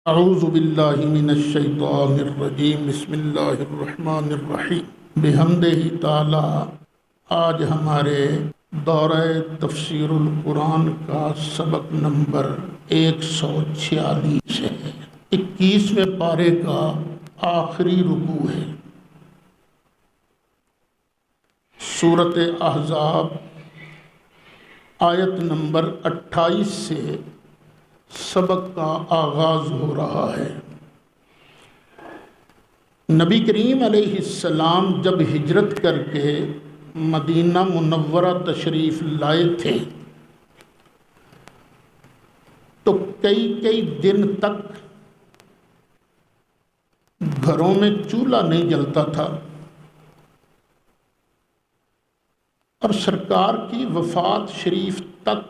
اعوذ باللہ من الشیطان الرجیم بسم اللہ الرحمن الرحیم بحمدہ تعالی۔ آج ہمارے دورہ تفسیر القرآن کا سبق نمبر 146 ہے۔ 21ویں پارے کا آخری رکوع ہے۔ سورۃ احزاب آیت نمبر 28 سے سبق کا آغاز ہو رہا ہے۔ نبی کریم علیہ السلام جب ہجرت کر کے مدینہ منورہ تشریف لائے تھے تو کئی دن تک گھروں میں چولہا نہیں جلتا تھا، اور سرکار کی وفات شریف تک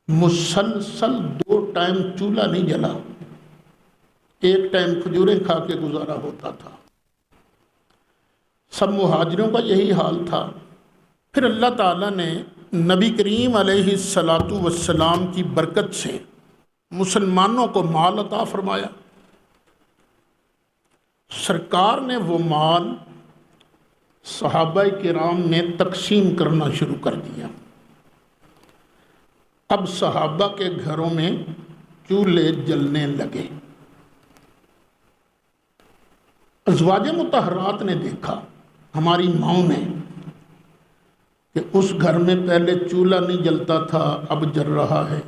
مسلسل 2 ٹائم چولہا نہیں جلا، ایک ٹائم کھجوریں کھا کے گزارا ہوتا تھا۔ سب مہاجروں کا یہی حال تھا۔ پھر اللہ تعالیٰ نے نبی کریم علیہ السلام کی برکت سے مسلمانوں کو مال عطا فرمایا۔ سرکار نے وہ مال صحابہ کرام میں تقسیم کرنا شروع کر دیا۔ اب صحابہ کے گھروں میں چولہے جلنے لگے۔ ازواج مطہرات نے دیکھا، ہماری ماؤں نے، کہ اس گھر میں پہلے چولہا نہیں جلتا تھا، اب جل رہا ہے،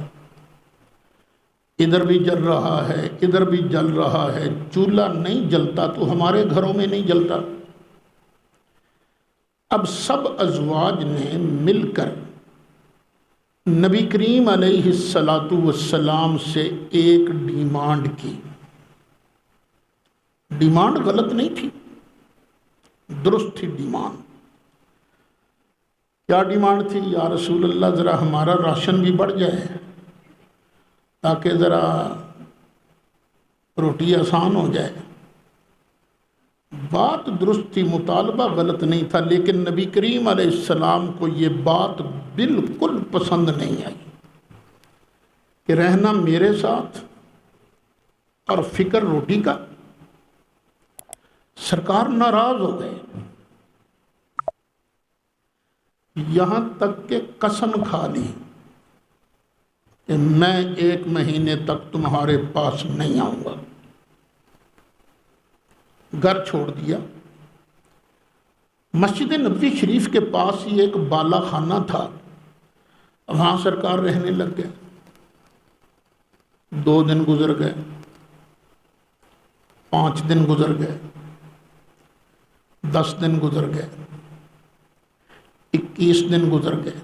ادھر بھی جل رہا ہے، ادھر بھی جل رہا ہے۔ چولہا نہیں جلتا تو ہمارے گھروں میں نہیں جلتا۔ اب سب ازواج نے مل کر نبی کریم علیہ السلام سے ایک ڈیمانڈ کی۔ ڈیمانڈ غلط نہیں تھی، درست تھی ڈیمانڈ۔ کیا ڈیمانڈ تھی؟ یا رسول اللہ، ذرا ہمارا راشن بھی بڑھ جائے تاکہ ذرا روٹی آسان ہو جائے۔ بات درست تھی، مطالبہ غلط نہیں تھا، لیکن نبی کریم علیہ السلام کو یہ بات بالکل پسند نہیں آئی کہ رہنا میرے ساتھ اور فکر روٹی کا۔ سرکار ناراض ہو گئے، یہاں تک کہ قسم کھا لی کہ میں 1 مہینے تک تمہارے پاس نہیں آؤں گا۔ گھر چھوڑ دیا۔ مسجد نبوی شریف کے پاس ہی ایک بالا خانہ تھا، وہاں سرکار رہنے لگ گئے۔ 2 دن گزر گئے، 5 دن گزر گئے، 10 دن گزر گئے، 21 دن گزر گئے۔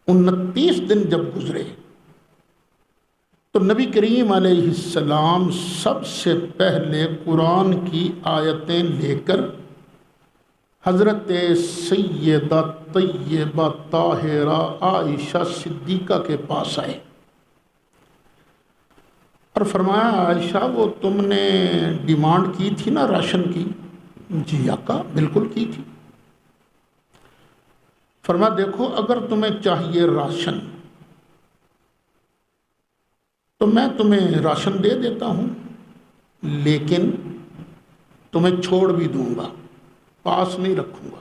29 دن جب گزرے تو نبی کریم علیہ السلام سب سے پہلے قرآن کی آیتیں لے کر حضرت سیدہ طیبہ طاہرہ عائشہ صدیقہ کے پاس آئے اور فرمایا، عائشہ وہ تم نے ڈیمانڈ کی تھی نا راشن کی؟ جی آقا بالکل کی تھی۔ فرمایا دیکھو، اگر تمہیں چاہیے راشن تو میں تمہیں راشن دے دیتا ہوں، لیکن تمہیں چھوڑ بھی دوں گا، پاس نہیں رکھوں گا،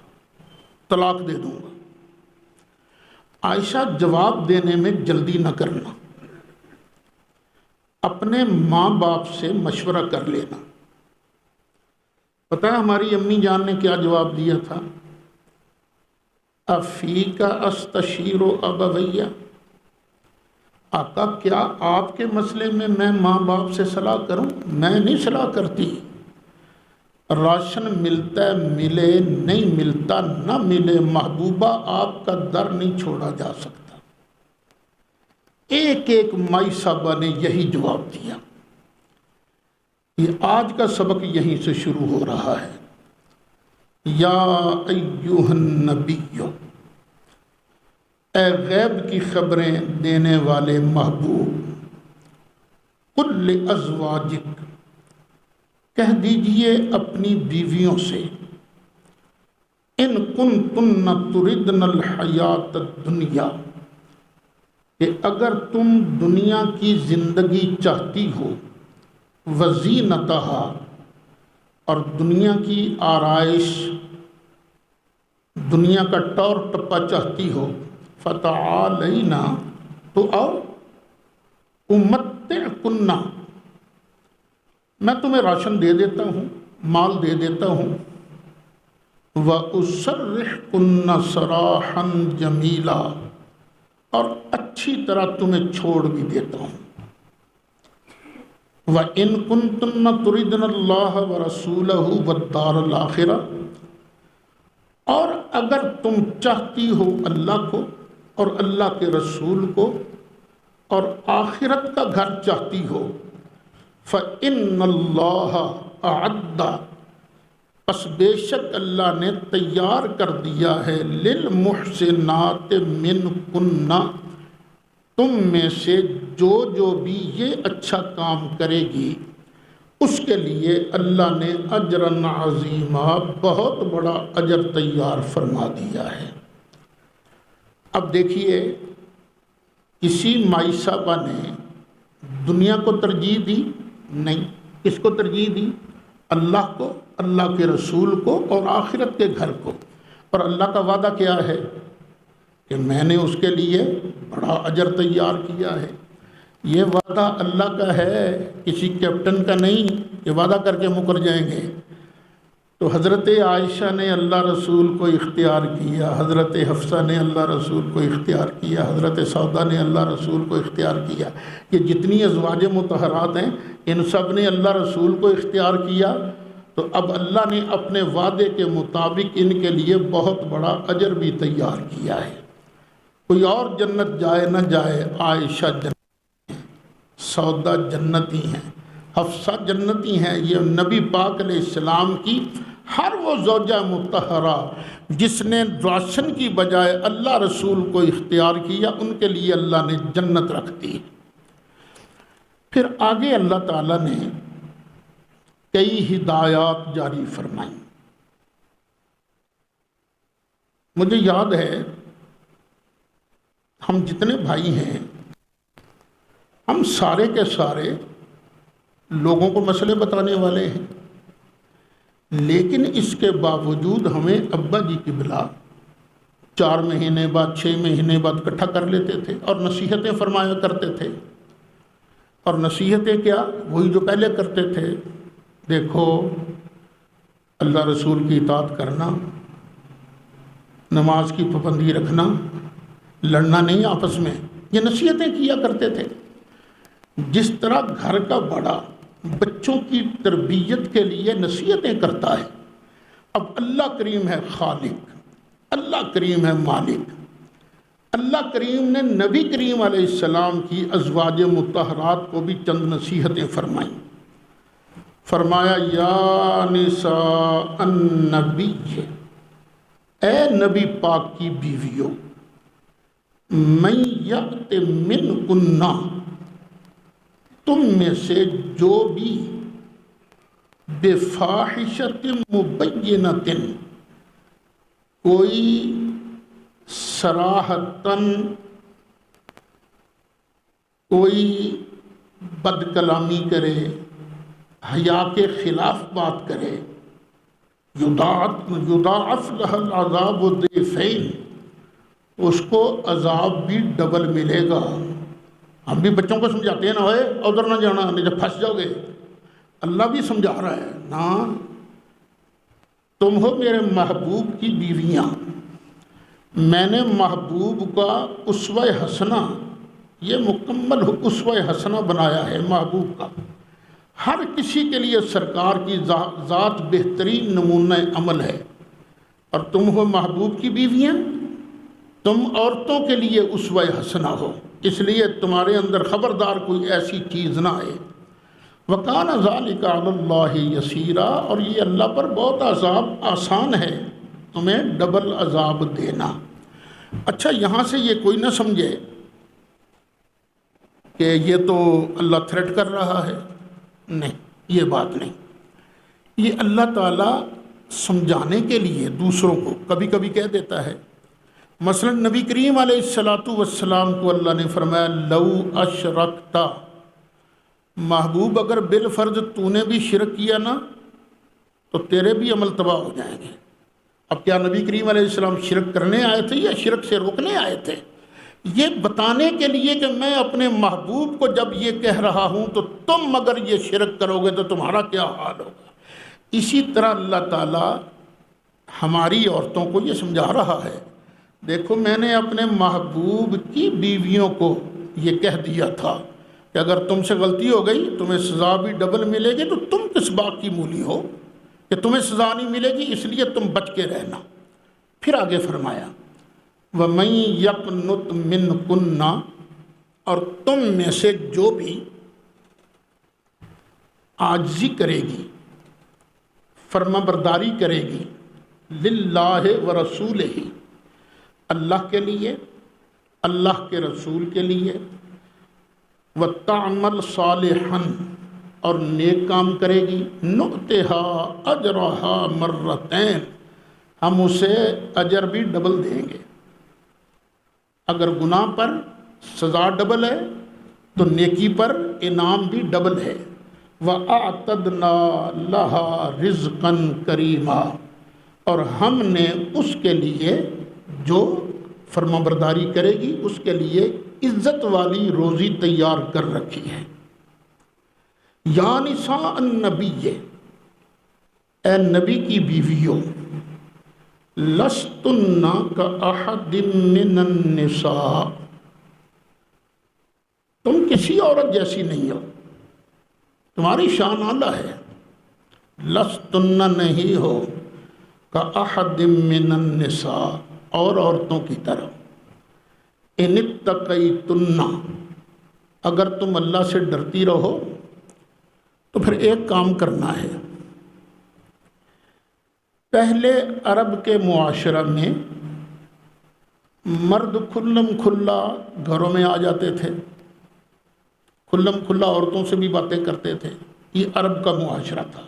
طلاق دے دوں گا۔ عائشہ جواب دینے میں جلدی نہ کرنا، اپنے ماں باپ سے مشورہ کر لینا۔ پتہ ہے ہماری امی جان نے کیا جواب دیا تھا؟ افیک استشیر ابویہ، آقا کیا آپ کے مسئلے میں میں ماں باپ سے صلاح کروں؟ میں نہیں صلاح کرتی۔ راشن ملتا ہے ملے، نہیں ملتا نہ ملے، محبوبہ آپ کا در نہیں چھوڑا جا سکتا۔ ایک مائی صاحبہ نے یہی جواب دیا۔ یہ آج کا سبق یہیں سے شروع ہو رہا ہے۔ یا ایھا النبی، اے غیب کی خبریں دینے والے محبوب، قل لازواجک، کہہ دیجئے اپنی بیویوں سے، ان کنتن تردن الحیات الدنیا، کہ اگر تم دنیا کی زندگی چاہتی ہو وزینتہا، اور دنیا کی آرائش، دنیا کا ٹور ٹپا چاہتی ہو، فتعالینا، تو آؤ، امتعکن، میں تمہیں راشن دے دیتا ہوں، مال دے دیتا ہوں، وَأُسَرِّحْكُنَّ سَرَاحًا جَمِيلًا، اور اچھی طرح تمہیں چھوڑ بھی دیتا ہوں۔ وَإِن كُنتُنَّ تُرِدْنَ اللَّهَ وَرَسُولَهُ وَالدَّارَ الْآخِرَةَ، اور اگر تم چاہتی ہو اللہ کو اور اللہ کے رسول کو اور آخرت کا گھر چاہتی ہو، فَإِنَّ اللَّهَ أَعَدَّ، پس بے شک اللہ نے تیار کر دیا ہے، لِلْمُحْسِنَاتِ مِنْكُنَّ، تم میں سے جو بھی یہ اچھا کام کرے گی اس کے لیے اللہ نے اجرًا عظیما، بہت بڑا اجر تیار فرما دیا ہے۔ اب دیکھیے، کسی مائی صاحبہ نے دنیا کو ترجیح دی؟ نہیں۔ کس کو ترجیح دی؟ اللہ کو، اللہ کے رسول کو اور آخرت کے گھر کو۔ اور اللہ کا وعدہ کیا ہے کہ میں نے اس کے لیے بڑا اجر تیار کیا ہے۔ یہ وعدہ اللہ کا ہے، کسی کیپٹن کا نہیں کہ وعدہ کر کے مکر جائیں گے۔ تو حضرت عائشہ نے اللہ رسول کو اختیار کیا، حضرت حفصہ نے اللہ رسول کو اختیار کیا، حضرت سودا نے اللہ رسول کو اختیار کیا۔ یہ جتنی ازواج مطہرات ہیں ان سب نے اللہ رسول کو اختیار کیا۔ تو اب اللہ نے اپنے وعدے کے مطابق ان کے لیے بہت بڑا اجر بھی تیار کیا ہے۔ کوئی اور جنت جائے نہ جائے، عائشہ جنتی ہیں، سودا جنتی ہیں، حفصہ جنتی ہیں۔ یہ نبی پاک علیہ السلام کی ہر وہ زوجہ مطہرہ جس نے راشن کی بجائے اللہ رسول کو اختیار کیا، ان کے لیے اللہ نے جنت رکھ دی۔ پھر آگے اللہ تعالیٰ نے کئی ہدایات جاری فرمائیں۔ مجھے یاد ہے، ہم جتنے بھائی ہیں ہم سارے کے سارے لوگوں کو مسئلے بتانے والے ہیں، لیکن اس کے باوجود ہمیں ابا جی کی بلا 4 مہینے بعد 6 مہینے بعد اکٹھا کر لیتے تھے اور نصیحتیں فرمایا کرتے تھے۔ اور نصیحتیں کیا؟ وہی جو پہلے کرتے تھے۔ دیکھو، اللہ رسول کی اطاعت کرنا، نماز کی پابندی رکھنا، لڑنا نہیں آپس میں، یہ نصیحتیں کیا کرتے تھے۔ جس طرح گھر کا بڑا بچوں کی تربیت کے لیے نصیحتیں کرتا ہے، اب اللہ کریم ہے خالق، اللہ کریم ہے مالک۔ اللہ کریم نے نبی کریم علیہ السلام کی ازواج مطہرات کو بھی چند نصیحتیں فرمائیں۔ فرمایا، یا نساء النبی، اے نبی پاک کی بیویوں، من یأت منکن، تم میں سے جو بھی بفاحشۃ مبینۃ، کوئی صراحتاً کوئی بد کلامی کرے، حیا کے خلاف بات کرے، یضاعف لها العذاب ضعفین، اس کو عذاب بھی ڈبل ملے گا۔ ہم بھی بچوں کو سمجھاتے ہیں نا، ہوئے ادھر نہ جانا، نہیں جب پھنس جاؤ گے۔ اللہ بھی سمجھا رہا ہے نا، تم ہو میرے محبوب کی بیویاں، میں نے محبوب کا اسوہ حسنہ، یہ مکمل اسوہ حسنہ بنایا ہے محبوب کا۔ ہر کسی کے لیے سرکار کی ذات بہترین نمونہ عمل ہے، اور تم ہو محبوب کی بیویاں، تم عورتوں کے لیے اسوہ حسنہ ہو، اس لیے تمہارے اندر خبردار کوئی ایسی چیز نہ آئے۔ وَكَانَ ذَلِكَ عَلَى اللَّهِ يَسِيرًا، اور یہ اللہ پر بہت عذاب آسان ہے، تمہیں ڈبل عذاب دینا۔ اچھا، یہاں سے یہ کوئی نہ سمجھے کہ یہ تو اللہ تھریٹ کر رہا ہے، نہیں، یہ بات نہیں۔ یہ اللہ تعالیٰ سمجھانے کے لیے دوسروں کو کبھی کبھی کہہ دیتا ہے، مثلا نبی کریم علیہ الصلاۃ والسلام کو اللہ نے فرمایا لو اشرکتا، محبوب اگر بالفرض تو نے بھی شرک کیا نا تو تیرے بھی عمل تباہ ہو جائیں گے۔ اب کیا نبی کریم علیہ السلام شرک کرنے آئے تھے یا شرک سے روکنے آئے تھے؟ یہ بتانے کے لیے کہ میں اپنے محبوب کو جب یہ کہہ رہا ہوں تو تم اگر یہ شرک کرو گے تو تمہارا کیا حال ہوگا۔ اسی طرح اللہ تعالیٰ ہماری عورتوں کو یہ سمجھا رہا ہے، دیکھو میں نے اپنے محبوب کی بیویوں کو یہ کہہ دیا تھا کہ اگر تم سے غلطی ہو گئی تمہیں سزا بھی ڈبل ملے گی، تو تم کس بات کی مولی ہو کہ تمہیں سزا نہیں ملے گی، اس لیے تم بچ کے رہنا۔ پھر آگے فرمایا وَمَن يَقْنُتْ مِنْكُنَّ، اور تم میں سے جو بھی عاجزی کرے گی، فرما برداری کرے گی، لِلَّهِ وَرَسُولِهِ، اللہ کے لیے، اللہ کے رسول کے لیے، وَتَعْمَلْ صَالِحًا، اور نیک کام کرے گی، نُؤْتِهَا أَجْرَهَا مَرَّتَيْن، ہم اسے اجر بھی ڈبل دیں گے۔ اگر گناہ پر سزا ڈبل ہے تو نیکی پر انعام بھی ڈبل ہے۔ وَأَعْتَدْنَا لَهَا رِزْقًا كَرِيمًا، اور ہم نے اس کے لیے جو فرما برداری کرے گی اس کے لیے عزت والی روزی تیار کر رکھی ہے۔ یا نساء النبی، اے نبی کی بیویوں، لستن کاحد من النساء، تم کسی عورت جیسی نہیں ہو، تمہاری شان اعلیٰ ہے۔ لستن نہیں ہو کاحد من النساء، اور عورتوں کی طرح۔ ان اتقیتن، اگر تم اللہ سے ڈرتی رہو تو پھر ایک کام کرنا ہے۔ پہلے عرب کے معاشرہ میں مرد کھلم کھلا گھروں میں آ جاتے تھے، کھلم کھلا عورتوں سے بھی باتیں کرتے تھے، یہ عرب کا معاشرہ تھا،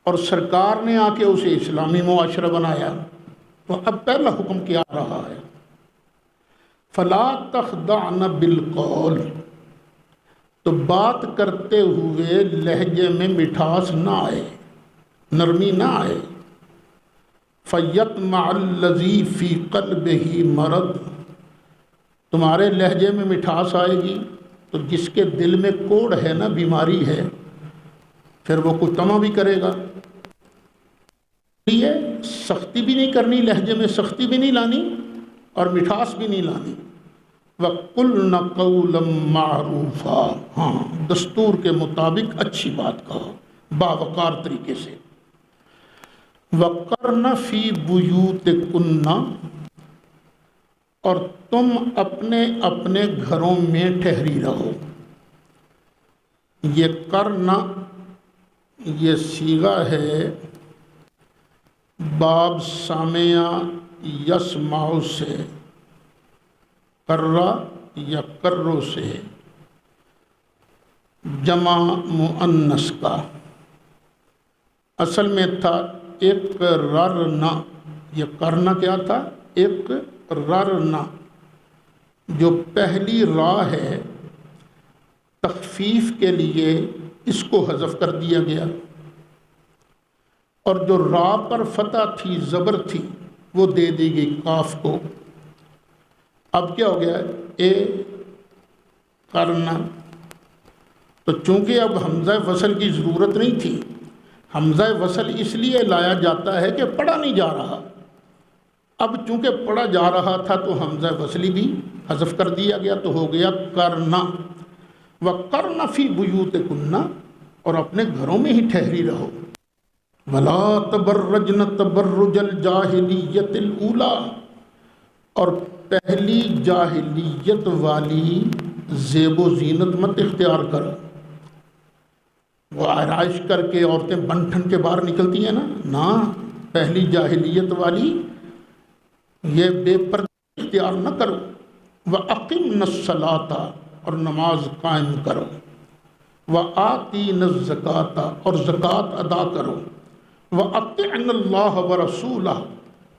اور سرکار نے آ کے اسے اسلامی معاشرہ بنایا۔ تو اب پہلا حکم کیا آ رہا ہے، فَلَا تَخْضَعْنَ بِالْقَوْلِ، تو بات کرتے ہوئے لہجے میں مٹھاس نہ آئے، نرمی نہ آئے۔ فَيَطْمَعَ الَّذِي فِي قَلْبِهِ مَرَضٌ، تمہارے لہجے میں مٹھاس آئے گی تو جس کے دل میں کوڑ ہے نا، بیماری ہے، پھر وہ کچھ طمع بھی کرے گا۔ یہ سختی بھی نہیں کرنی، لہجے میں سختی بھی نہیں لانی اور مٹھاس بھی نہیں لانی۔ وَقُلْنَ قَوْلًا مَعْرُوفًا، ہاں دستور کے مطابق اچھی بات کہو، باوقار طریقے سے۔ وَقَرْنَ فِي بُيُوتِكُنَّ، اور تم اپنے اپنے گھروں میں ٹھہری رہو۔ یہ کرنا یہ صیغہ ہے باب سامعہ یسمع سے، کرہ یا کرو سے، جمع مؤنث کا، اصل میں تھا اقررنا، یہ کرنا کیا تھا؟ اقررنا، جو پہلی را ہے تخفیف کے لیے اس کو حذف کر دیا گیا، اور جو را پر فتح تھی، زبر تھی، وہ دے دی گئی قاف کو۔ اب کیا ہو گیا؟ اے کرنا۔ تو چونکہ اب حمزہ وصل کی ضرورت نہیں تھی، حمزہ وصل اس لیے لایا جاتا ہے کہ پڑھا نہیں جا رہا، اب چونکہ پڑھا جا رہا تھا تو حمزہ وصلی بھی حذف کر دیا گیا، تو ہو گیا کرنا۔ وَقَرْنَ فِي بُيُوتِكُنَّ، اور اپنے گھروں میں ہی ٹھہری رہو۔ وَلَا تَبَرَّجْنَ تَبَرُّجَ الْجَاهِلِيَّةِ الْأُولَى، اور پہلی جاہلیت والی زیب و زینت مت اختیار کرو۔ وہ آرائش کر کے عورتیں بن ٹھن کے باہر نکلتی ہیں نا، پہلی جاہلیت والی یہ بے پردہ اختیار نہ کرو۔ وَأَقِمْنَ الصَّلَاةَ، اور نماز قائم کرو۔ وَآتِينَ الزَّكَاةَ، اور زکوٰۃ ادا کرو۔ وَأَطِعْنَ اللَّهَ وَرَسُولَهُ،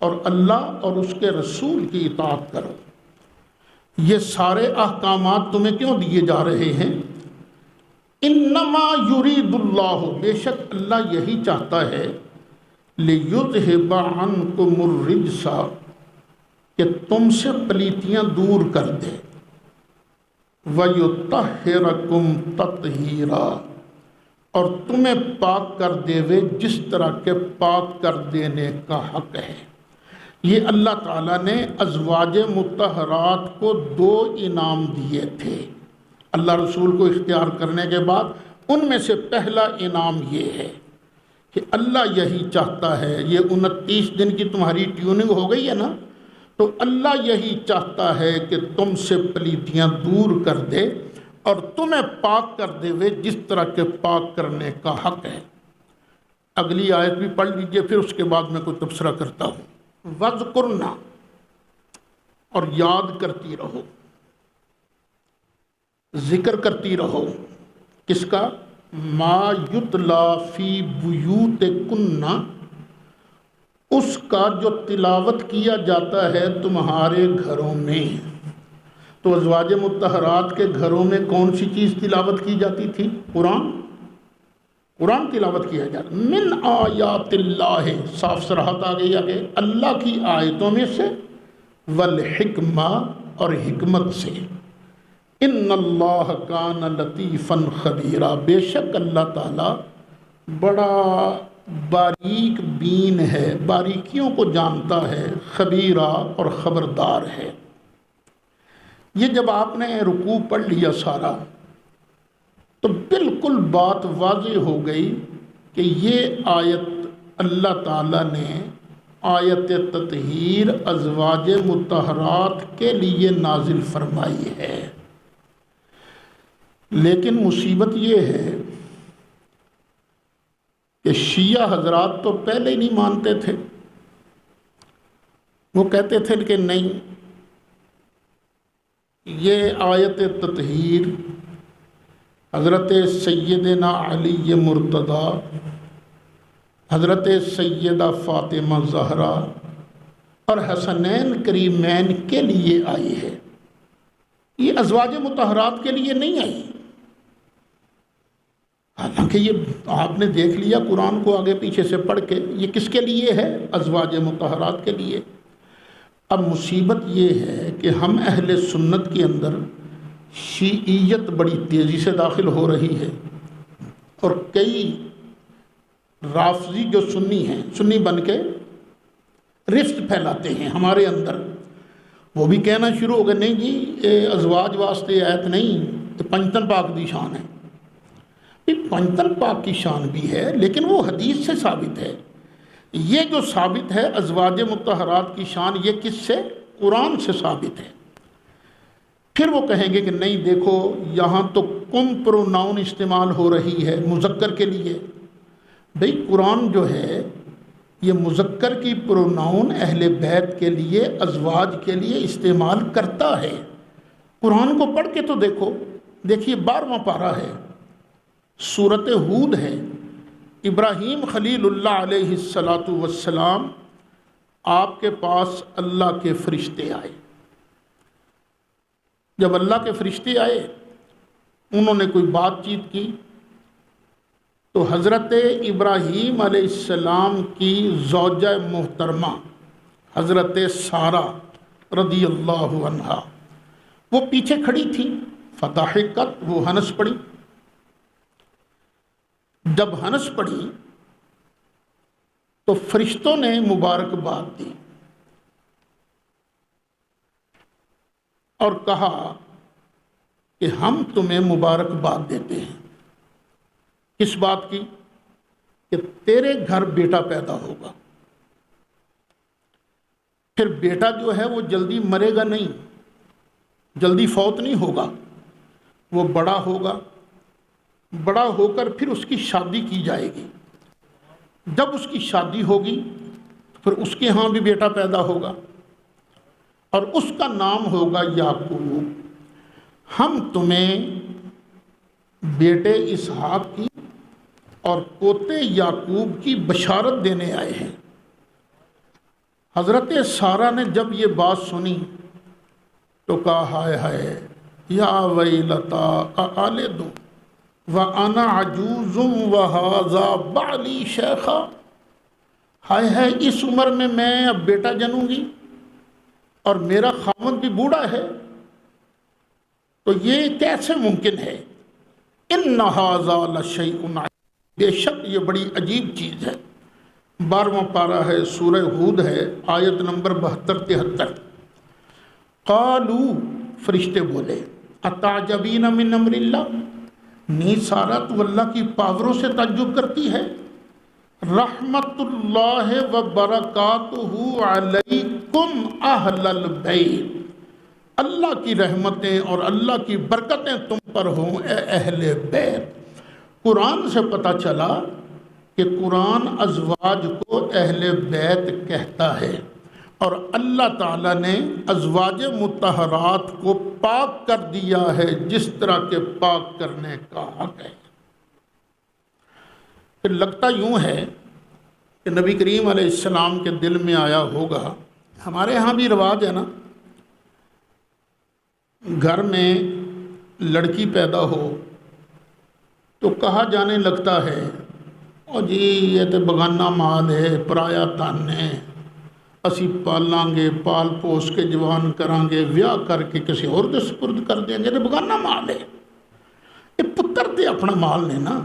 اور اللہ اور اس کے رسول کی اطاعت کرو۔ یہ سارے احکامات تمہیں کیوں دیے جا رہے ہیں؟ انما یرید اللہ، بے شک اللہ یہی چاہتا ہے، لیذھب عنکم الرجس، کہ تم سے پلیتیاں دور کر دے، ویطہرکم تطہیرا، اور تمہیں پاک کر دے وے جس طرح کے پاک کر دینے کا حق ہے۔ یہ اللہ تعالیٰ نے ازواج مطہرات کو 2 انعام دیے تھے اللہ رسول کو اختیار کرنے کے بعد۔ ان میں سے پہلا انعام یہ ہے کہ اللہ یہی چاہتا ہے، یہ 29 دن کی تمہاری ٹیوننگ ہو گئی ہے نا، تو اللہ یہی چاہتا ہے کہ تم سے پلیتیاں دور کر دے اور تمہیں پاک کر دے وے جس طرح کے پاک کرنے کا حق ہے۔ اگلی آیت بھی پڑھ لیجئے، پھر اس کے بعد میں کوئی تبصرہ کرتا ہوں۔ وَاذْكُرْنَا، اور یاد کرتی رہو، ذکر کرتی رہو، کس کا؟ ما یتلا فی بیوتکن، اس کا جو تلاوت کیا جاتا ہے تمہارے گھروں میں۔ تو ازواج مطہرات کے گھروں میں کون سی چیز تلاوت کی جاتی تھی؟ قرآن تلاوت کیا جاتا۔ من آیات اللہ، صاف صراحت آ گئی آگے، اللہ کی آیتوں میں سے، والحکمہ، اور حکمت سے۔ ان اللہ کان لطیفا خبیرا، بے شک اللہ تعالیٰ بڑا باریک بین ہے، باریکیوں کو جانتا ہے، خبیرہ اور خبردار ہے۔ یہ جب آپ نے رکوع پڑھ لیا سارا تو بالکل بات واضح ہو گئی کہ یہ آیت اللہ تعالیٰ نے آیت تطہیر ازواج مطہرات کے لیے نازل فرمائی ہے۔ لیکن مصیبت یہ ہے کہ شیعہ حضرات تو پہلے ہی نہیں مانتے تھے، وہ کہتے تھے کہ نہیں، یہ آیت تطہیر حضرت سیدنا علی مرتضی، حضرت سیدہ فاطمہ زہرا اور حسنین کریمین کے لیے آئی ہے، یہ ازواج مطہرات کے لیے نہیں آئی۔ حالانکہ یہ آپ نے دیکھ لیا قرآن کو آگے پیچھے سے پڑھ کے، یہ کس کے لیے ہے؟ ازواج مطہرات کے لیے۔ اب مصیبت یہ ہے کہ ہم اہل سنت کے اندر شیعیت بڑی تیزی سے داخل ہو رہی ہے، اور کئی رافضی جو سنی ہیں، سنی بن کے رفت پھیلاتے ہیں ہمارے اندر، وہ بھی کہنا شروع ہو گئے نہیں جی یہ ازواج واسطے آیت نہیں، یہ پنجتن پاک دی شان ہے۔ پنجتن پاک کی شان بھی ہے، لیکن وہ حدیث سے ثابت ہے۔ یہ جو ثابت ہے ازواج مطہرات کی شان، یہ کس سے؟ قرآن سے ثابت ہے۔ پھر وہ کہیں گے کہ نہیں دیکھو یہاں تو کم پروناؤن استعمال ہو رہی ہے مذکر کے لیے۔ بھئی قرآن جو ہے یہ مذکر کی پروناؤن اہل بیت کے لیے، ازواج کے لیے استعمال کرتا ہے۔ قرآن کو پڑھ کے تو دیکھو، دیکھیے 12واں پارہ ہے، سورۃ ہود ہے۔ ابراہیم خلیل اللہ علیہ السلام، آپ کے پاس اللہ کے فرشتے آئے۔ جب اللہ کے فرشتے آئے، انہوں نے کوئی بات چیت کی، تو حضرت ابراہیم علیہ السلام کی زوجہ محترمہ حضرت سارہ رضی اللہ عنہا وہ پیچھے کھڑی تھی، فضحکت، وہ ہنس پڑی۔ جب ہنس پڑی تو فرشتوں نے مبارکباد دی اور کہا کہ ہم تمہیں مبارکباد دیتے ہیں۔ کس بات کی؟ کہ تیرے گھر بیٹا پیدا ہوگا۔ پھر بیٹا جو ہے وہ جلدی مرے گا نہیں، جلدی فوت نہیں ہوگا، وہ بڑا ہوگا، بڑا ہو کر پھر اس کی شادی کی جائے گی۔ جب اس کی شادی ہوگی پھر اس کے ہاں بھی بیٹا پیدا ہوگا اور اس کا نام ہوگا یعقوب۔ ہم تمہیں بیٹے اسحاق کی اور پوتے یعقوب کی بشارت دینے آئے ہیں۔ حضرت سارہ نے جب یہ بات سنی تو کہا ہائے ہائے یا ویلتا االد وانا عجوز وہذا بعلی شیخا، ہائے ہائے اس عمر میں اب بیٹا جنوں گی اور میرا خاوند بھی بوڑھا ہے، تو یہ کیسے ممکن ہے؟ ان ھذا لشیء عجیب، بے شک یہ بڑی عجیب چیز ہے۔ 12واں پارہ ہے، سورہ ہود ہے، آیت نمبر 72-73۔ قالو، فرشتے بولے، اتعجبین من امر اللہ، نہیں سارا تو اللہ کی پاوروں سے تعجب کرتی ہے؟ رحمت اللہ وبرکاتہ علیکم اہل البیت، اللہ کی رحمتیں اور اللہ کی برکتیں تم پر ہوں اے اہل بیت۔ قرآن سے پتہ چلا کہ قرآن ازواج کو اہل بیت کہتا ہے، اور اللہ تعالیٰ نے ازواج مطہرات کو پاک کر دیا ہے جس طرح کے پاک کرنے کا حق ہے۔ پھر لگتا یوں ہے کہ نبی کریم علیہ السلام کے دل میں آیا ہوگا، ہمارے ہاں بھی رواج ہے نا، گھر میں لڑکی پیدا ہو تو کہا جانے لگتا ہے او جی یہ تو بگانہ مال ہے، پرایا تن ہے، اسی پالاں گے، پال پوس کے جوان کران گے، ویاہ کر کے کسی اور دے سپرد کر دیں گے، تو بگانہ مال ہے۔ یہ پتر تے اپنا مال نے نا۔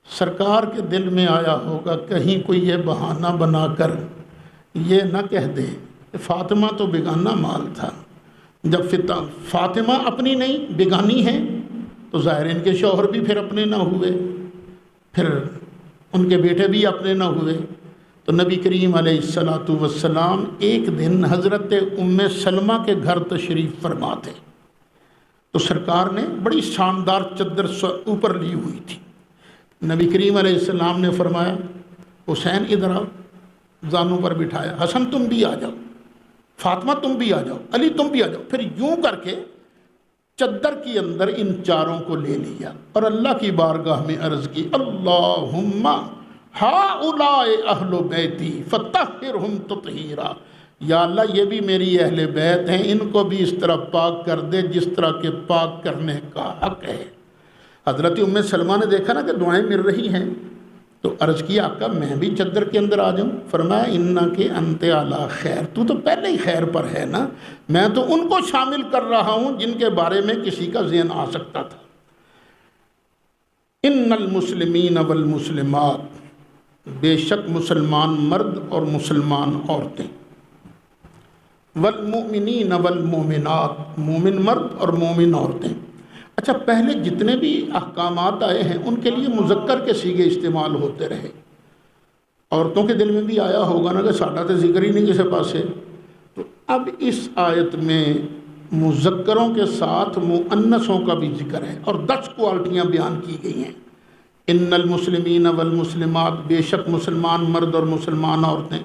سرکار کے دل میں آیا ہوگا کہیں کوئی یہ بہانہ بنا کر یہ نہ کہہ دے کہ فاطمہ تو بیگانہ مال تھا، جب فاطمہ اپنی نہیں بیگانی ہے تو ظاہر ان کے شوہر بھی پھر اپنے نہ ہوئے، پھر ان کے بیٹے بھی اپنے نہ ہوئے۔ تو نبی کریم علیہ السلام ایک دن حضرت ام سلمہ کے گھر تشریف فرما تھے، تو سرکار نے بڑی شاندار چادر اوپر لی ہوئی تھی۔ نبی کریم علیہ السلام نے فرمایا حسین ادھر آؤ، زانوں پر بٹھایا، حسن تم بھی آ جاؤ، فاطمہ تم بھی آ جاؤ، علی تم بھی آ جاؤ، پھر یوں کر کے چادر کے اندر ان چاروں کو لے لیا اور اللہ کی بارگاہ میں عرض کی، اللہم ہؤلاء اہل بیتی فطہرہم تطہیرا، یا اللہ یہ بھی میری اہل بیت ہیں، ان کو بھی اس طرح پاک کر دے جس طرح کے پاک کرنے کا حق ہے۔ حضرت ام سلمہ نے دیکھا نا کہ دعائیں مل رہی ہیں، تو عرض کیا آقا میں بھی چادر کے اندر آ جاؤں؟ فرمایا انک انت علی خیر، تو پہلے ہی خیر پر ہے نا، میں تو ان کو شامل کر رہا ہوں جن کے بارے میں کسی کا ذہن آ سکتا تھا۔ ان المسلمین والمسلمات، بے شک مسلمان مرد اور مسلمان عورتیں، والمؤمنین والمؤمنات، مومن مرد اور مومن عورتیں۔ اچھا پہلے جتنے بھی احکامات آئے ہیں ان کے لیے مذکر کے صیغے استعمال ہوتے رہے، عورتوں کے دل میں بھی آیا ہوگا نا کہ ساڈا تو ذکر ہی نہیں کسی پاسے، تو اب اس آیت میں مذکروں کے ساتھ مؤنثوں کا بھی ذکر ہے اور 10 کوالٹیاں بیان کی گئی ہیں۔ ان المسلمین والمسلمات، بے شک مسلمان مرد اور مسلمان عورتیں،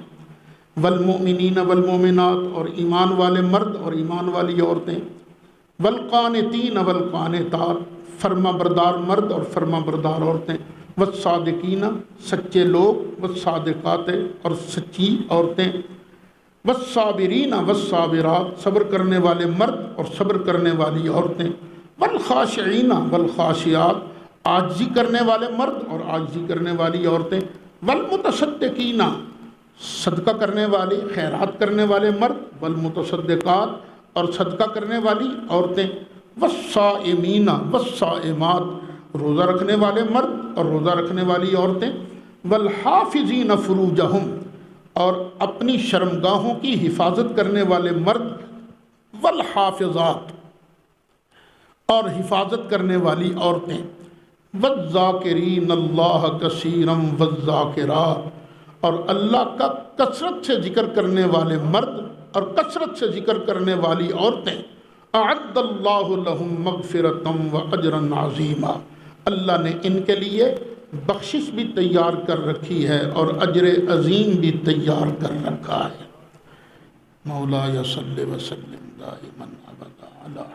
والمؤمنین والمؤمنات، اور ایمان والے مرد اور ایمان والی عورتیں، والقانتین والقانتات، فرما بردار مرد اور فرما بردار عورتیں، والصادقین، سچے لوگ، والصادقات، اور سچی عورتیں، والصابرین والصابرات، صبر کرنے والے مرد اور صبر کرنے والی عورتیں، والخاشعین والخاشعات، عاجزی کرنے والے مرد اور عاجزی کرنے والی عورتیں، والمتصدقین، صدقہ کرنے والے خیرات کرنے والے مرد، والمتصدقات، اور صدقہ کرنے والی عورتیں، والصائمین والصائمات، روزہ رکھنے والے مرد اور روزہ رکھنے والی عورتیں، والحافظین فروجہم، اور اپنی شرمگاہوں کی حفاظت کرنے والے مرد، والحافظات، اور حفاظت کرنے والی عورتیں، والذاکرین اللہ کثیرا والذاکرات، اور اللہ کا کثرت سے ذکر کرنے والے مرد اور کثرت سے ذکر کرنے والی عورتیں، اعد اللہ لہم مغفرۃ واجرا عظیما، اللہ نے ان کے لیے بخشش بھی تیار کر رکھی ہے اور اجر عظیم بھی تیار کر رکھا ہے۔ مولا صلی وسلم دائما ابدا علی